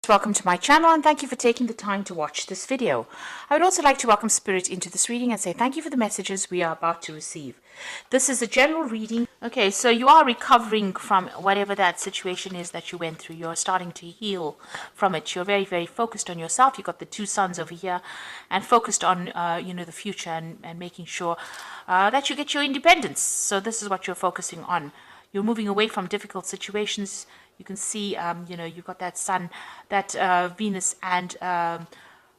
Welcome to my channel and thank you for taking the time to watch this video. I would also like to welcome Spirit into this reading and say thank you for the messages we are about to receive. This is a general reading. Okay, so you are recovering from whatever that situation is that you went through. You're starting to heal from it. You're very, very focused on yourself. You've got the two sons over here and focused on, the future and making sure that you get your independence. So this is what you're focusing on. You're moving away from difficult situations. You can see, you've got that Sun, that Venus and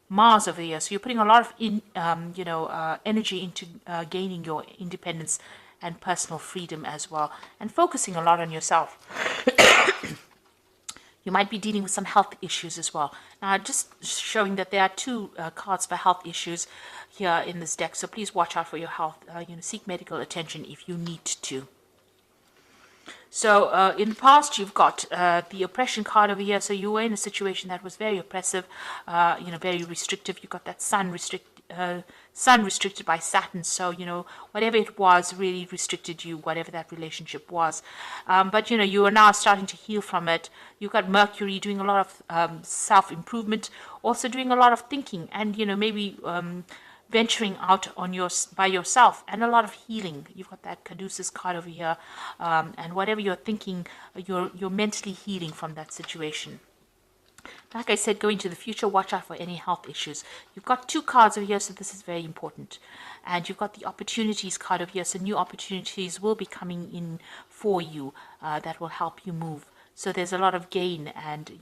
Mars over here. So you're putting a lot of energy into gaining your independence and personal freedom as well, and focusing a lot on yourself. You might be dealing with some health issues as well. Now, just showing that there are two cards for health issues here in this deck. So please watch out for your health. Seek medical attention if you need to. So in the past, you've got the oppression card over here. So you were in a situation that was very oppressive, very restrictive. You got that sun restricted by Saturn. So, whatever it was really restricted you, whatever that relationship was. But, you are now starting to heal from it. You've got Mercury doing a lot of self-improvement, also doing a lot of thinking and, maybe venturing out by yourself, and a lot of healing. You've got that Caduceus card over here, and whatever you're thinking, you're mentally healing from that situation. Like I said, going to the future, watch out for any health issues. You've got two cards over here, so this is very important. And you've got the opportunities card over here, so new opportunities will be coming in for you that will help you move. So there's a lot of gain and,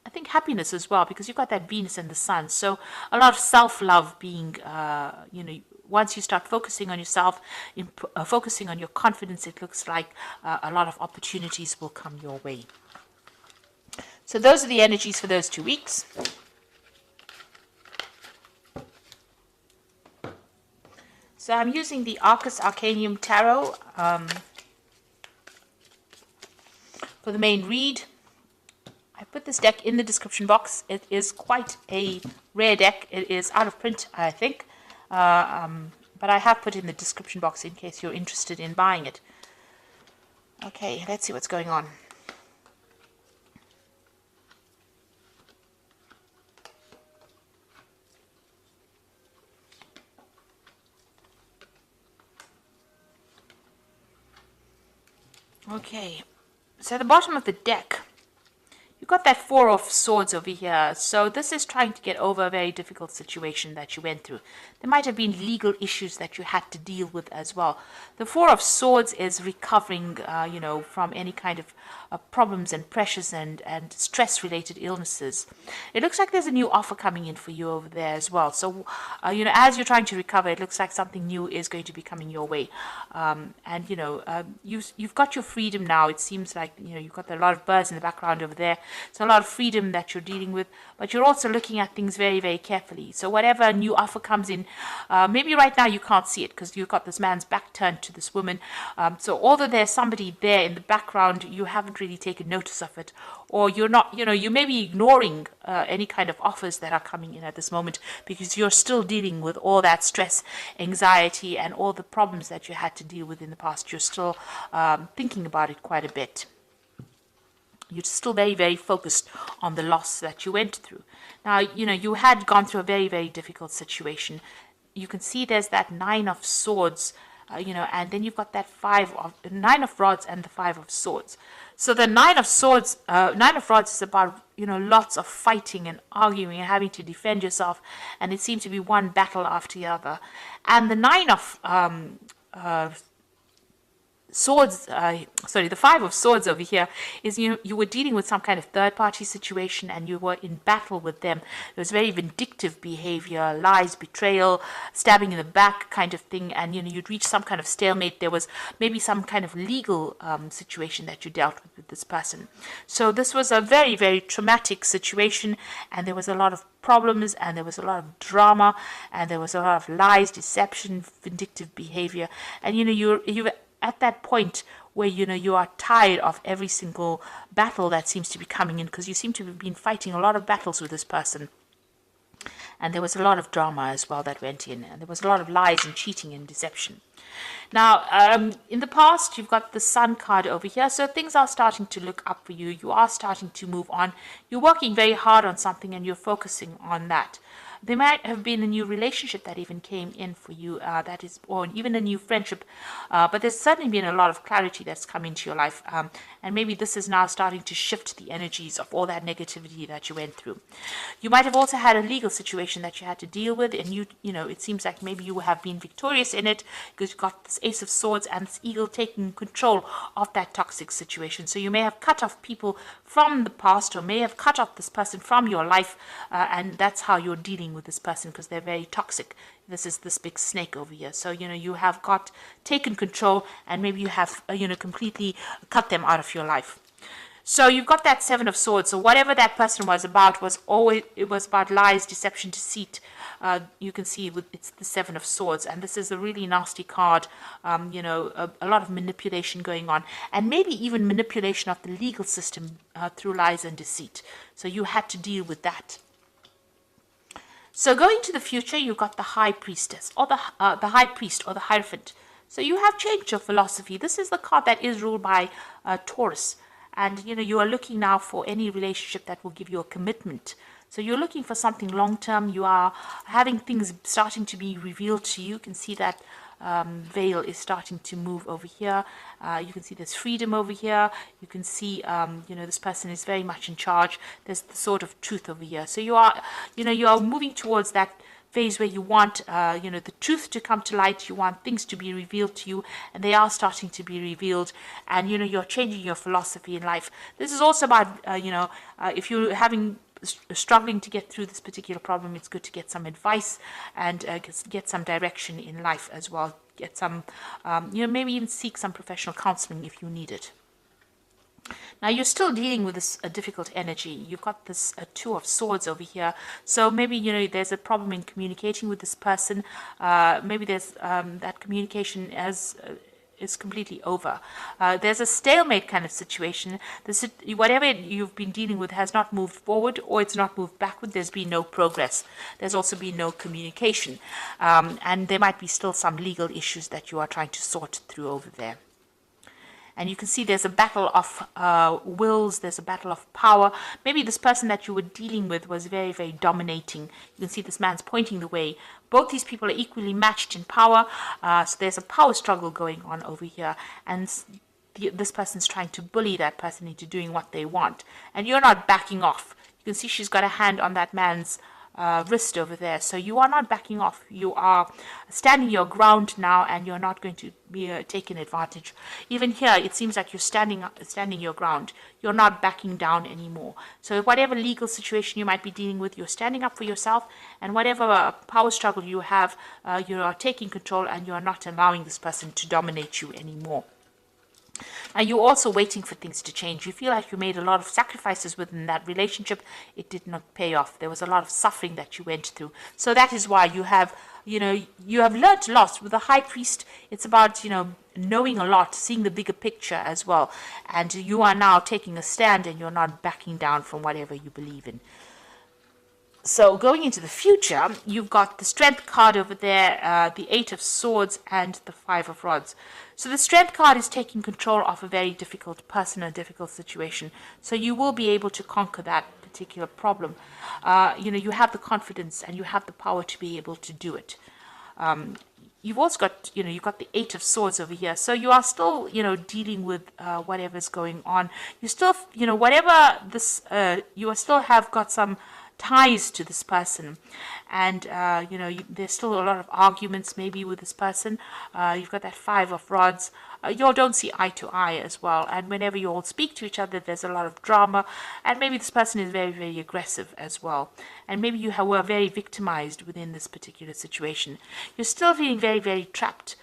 I think happiness as well, because you've got that Venus and the Sun. So a lot of self-love being, once you start focusing on yourself, focusing on your confidence, it looks like a lot of opportunities will come your way. So those are the energies for those 2 weeks. So I'm using the Arcus Arcanium Tarot for the main read. I put this deck in the description box. It is quite a rare deck. It is out of print, I think. But I have put in the description box in case you're interested in buying it. Okay, let's see what's going on. Okay, so at the bottom of the deck, you've got that Four of Swords over here. So this is trying to get over a very difficult situation that you went through. There might have been legal issues that you had to deal with as well. The Four of Swords is recovering, from any kind of problems and pressures and stress-related illnesses. It looks like there's a new offer coming in for you over there as well. So, as you're trying to recover, it looks like something new is going to be coming your way. You've got your freedom now. It seems like, you've got a lot of birds in the background over there. So a lot of freedom that you're dealing with, but you're also looking at things very, very carefully. So whatever new offer comes in, maybe right now you can't see it because you've got this man's back turned to this woman. So although there's somebody there in the background, you haven't really taken notice of it, or you're not, you may be ignoring any kind of offers that are coming in at this moment because you're still dealing with all that stress, anxiety, and all the problems that you had to deal with in the past. You're still thinking about it quite a bit. You're still very, very focused on the loss that you went through. Now, you had gone through a very, very difficult situation. You can see there's that Nine of Swords, and then you've got that Nine of Rods and the Five of Swords. So the Nine of Rods is about, lots of fighting and arguing and having to defend yourself. And it seems to be one battle after the other. And the Nine of Swords, the Five of Swords over here is you were dealing with some kind of third-party situation and you were in battle with them. It was very vindictive behavior, lies, betrayal, stabbing in the back kind of thing, and you'd reach some kind of stalemate. There was maybe some kind of legal situation that you dealt with this person. So this was a very, very traumatic situation, and there was a lot of problems, and there was a lot of drama, and there was a lot of lies, deception, vindictive behavior, and you at that point where you are tired of every single battle that seems to be coming in, because you seem to have been fighting a lot of battles with this person. And there was a lot of drama as well that went in, and there was a lot of lies and cheating and deception. Now, in the past, you've got the Sun card over here, so things are starting to look up for you. You are starting to move on. You're working very hard on something, and you're focusing on that. There might have been a new relationship that even came in for you, or even a new friendship, but there's certainly been a lot of clarity that's come into your life, and maybe this is now starting to shift the energies of all that negativity that you went through. You might have also had a legal situation that you had to deal with, and it seems like maybe you have been victorious in it because you've got this Ace of Swords and this Eagle taking control of that toxic situation. So you may have cut off people from the past, or may have cut off this person from your life, and that's how you're dealing with this person, because they're very toxic. This is this big snake over here. So you have taken control, and maybe you have completely cut them out of your life. So you've got that Seven of Swords. So whatever that person was about was about lies, deception, deceit. You can see it's the Seven of Swords, and this is a really nasty card. A lot of manipulation going on, and maybe even manipulation of the legal system through lies and deceit. So you had to deal with that. So going to the future, you've got the High Priestess, or the High Priest, or the Hierophant. So you have changed your philosophy. This is the card that is ruled by Taurus. And, you are looking now for any relationship that will give you a commitment. So you're looking for something long-term. You are having things starting to be revealed to you. You can see that veil is starting to move over here. You can see there's freedom over here. You can see, this person is very much in charge. There's the Sword of Truth over here. So you are moving towards that phase where you want, the truth to come to light. You want things to be revealed to you, and they are starting to be revealed. And, you're changing your philosophy in life. This is also about, if you're struggling to get through this particular problem, it's good to get some advice and get some direction in life as well. Get some, maybe even seek some professional counseling if you need it. Now, you're still dealing with this difficult energy. You've got this Two of Swords over here. So maybe, there's a problem in communicating with this person. Maybe there's that communication is completely over. There's a stalemate kind of situation. Whatever you've been dealing with has not moved forward, or it's not moved backward. There's been no progress. There's also been no communication. And there might be still some legal issues that you are trying to sort through over there. And you can see there's a battle of wills, there's a battle of power. Maybe this person that you were dealing with was very, very dominating. You can see this man's pointing the way. Both these people are equally matched in power. So there's a power struggle going on over here. And this person's trying to bully that person into doing what they want. And you're not backing off. You can see she's got a hand on that man's wrist over there. So you are not backing off. You are standing your ground now, and you're not going to be taken advantage. Even here, it seems like you're standing your ground. You're not backing down anymore. So whatever legal situation you might be dealing with, you're standing up for yourself, and whatever power struggle you have, you are taking control, and you are not allowing this person to dominate you anymore. And you're also waiting for things to change. You feel like you made a lot of sacrifices within that relationship. It did not pay off. There was a lot of suffering that you went through. So that is why you have learned a lot. With the High Priest, it's about, knowing a lot, seeing the bigger picture as well. And you are now taking a stand, and you're not backing down from whatever you believe in. So going into the future, you've got the Strength card over there, the Eight of Swords, and the Five of Rods. So the Strength card is taking control of a very difficult person, a difficult situation. So you will be able to conquer that particular problem. You have the confidence, and you have the power to be able to do it. You've also got, you've got the Eight of Swords over here. So you are still, dealing with whatever's going on. You still, whatever this, you are still have got some ties to this person, and there's still a lot of arguments maybe with this person. You've got that Five of Rods. You all don't see eye to eye as well, and whenever you all speak to each other, there's a lot of drama, and maybe this person is very, very aggressive as well, and maybe you were very victimized within this particular situation. You're still feeling very, very trapped.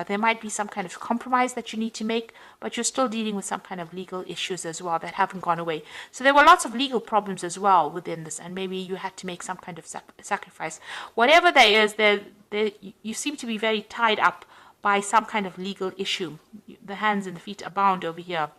There might be some kind of compromise that you need to make, but you're still dealing with some kind of legal issues as well that haven't gone away. So there were lots of legal problems as well within this, and maybe you had to make some kind of sacrifice. Whatever there is, you seem to be very tied up by some kind of legal issue. The hands and the feet are bound over here.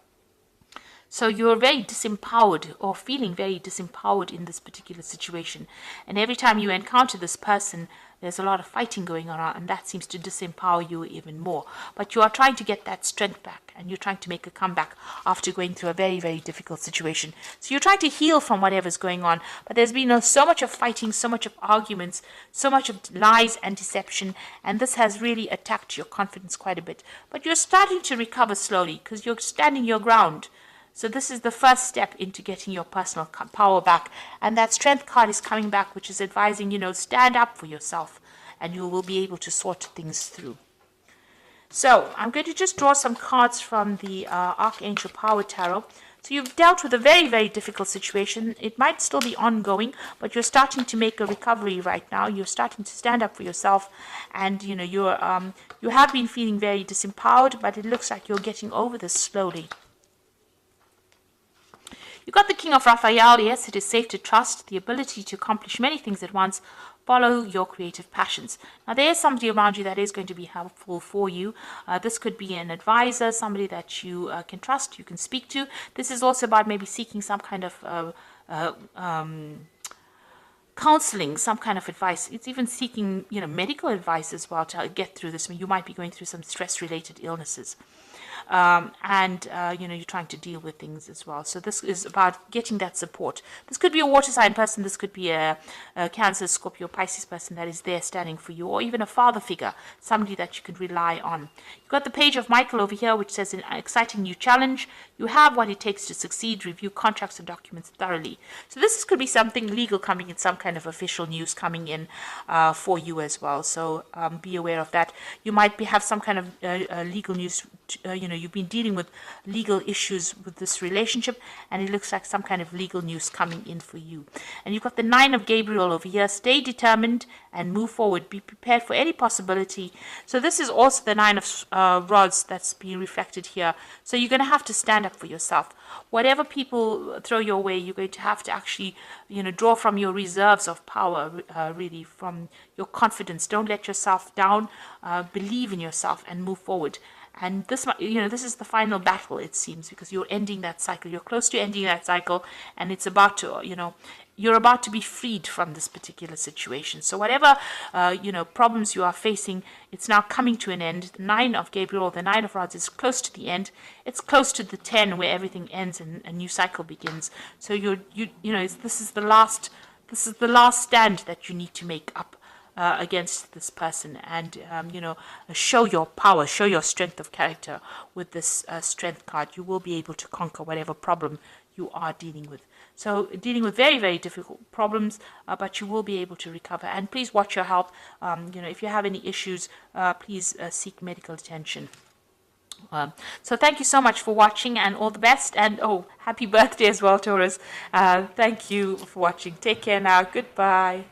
So you're very disempowered or feeling very disempowered in this particular situation. And every time you encounter this person, there's a lot of fighting going on, and that seems to disempower you even more. But you are trying to get that strength back, and you're trying to make a comeback after going through a very, very difficult situation. So you're trying to heal from whatever's going on, but there's been so much of fighting, so much of arguments, so much of lies and deception, and this has really attacked your confidence quite a bit. But you're starting to recover slowly because you're standing your ground. So this is the first step into getting your personal power back. And that strength card is coming back, which is advising, stand up for yourself and you will be able to sort things through. So I'm going to just draw some cards from the Archangel Power Tarot. So you've dealt with a very, very difficult situation. It might still be ongoing, but you're starting to make a recovery right now. You're starting to stand up for yourself, and you have been feeling very disempowered, but it looks like you're getting over this slowly. You got the King of Raphael. Yes, it is safe to trust the ability to accomplish many things at once. Follow your creative passions. Now, there is somebody around you that is going to be helpful for you. This could be an advisor, somebody that you can trust, you can speak to. This is also about maybe seeking some kind of counseling, some kind of advice. It's even seeking, medical advice as well to get through this. I mean, you might be going through some stress-related illnesses. You're trying to deal with things as well. So this is about getting that support. This could be a water sign person. This could be a Cancer, Scorpio, Pisces person that is there standing for you, or even a father figure, somebody that you can rely on. You've got the Page of Michael over here, which says an exciting new challenge. You have what it takes to succeed. Review contracts and documents thoroughly. So this could be something legal coming in, some kind of official news coming in for you as well. So be aware of that. You might have some kind of legal news. You've been dealing with legal issues with this relationship, and it looks like some kind of legal news coming in for you. And you've got the Nine of Gabriel over here. Stay determined and move forward. Be prepared for any possibility. So this is also the Nine of Rods that's being reflected here. So you're going to have to stand up for yourself. Whatever people throw your way, you're going to have to actually, draw from your reserves of power, really, from your confidence. Don't let yourself down. Believe in yourself and move forward. And this is the final battle, it seems, because you're ending that cycle. You're close to ending that cycle, and it's about to, you're about to be freed from this particular situation. So whatever, problems you are facing, it's now coming to an end. The Nine of Gabriel, the Nine of Rods, is close to the end. It's close to the 10, where everything ends and a new cycle begins. So this is the last stand that you need to make up against this person, and show your power, show your strength of character with this strength card. You will be able to conquer whatever problem you are dealing with. So dealing with very, very difficult problems, but you will be able to recover. And please watch your health. If you have any issues, please seek medical attention. So thank you so much for watching, and all the best, and happy birthday as well, Taurus. Thank you for watching. Take care now. Goodbye.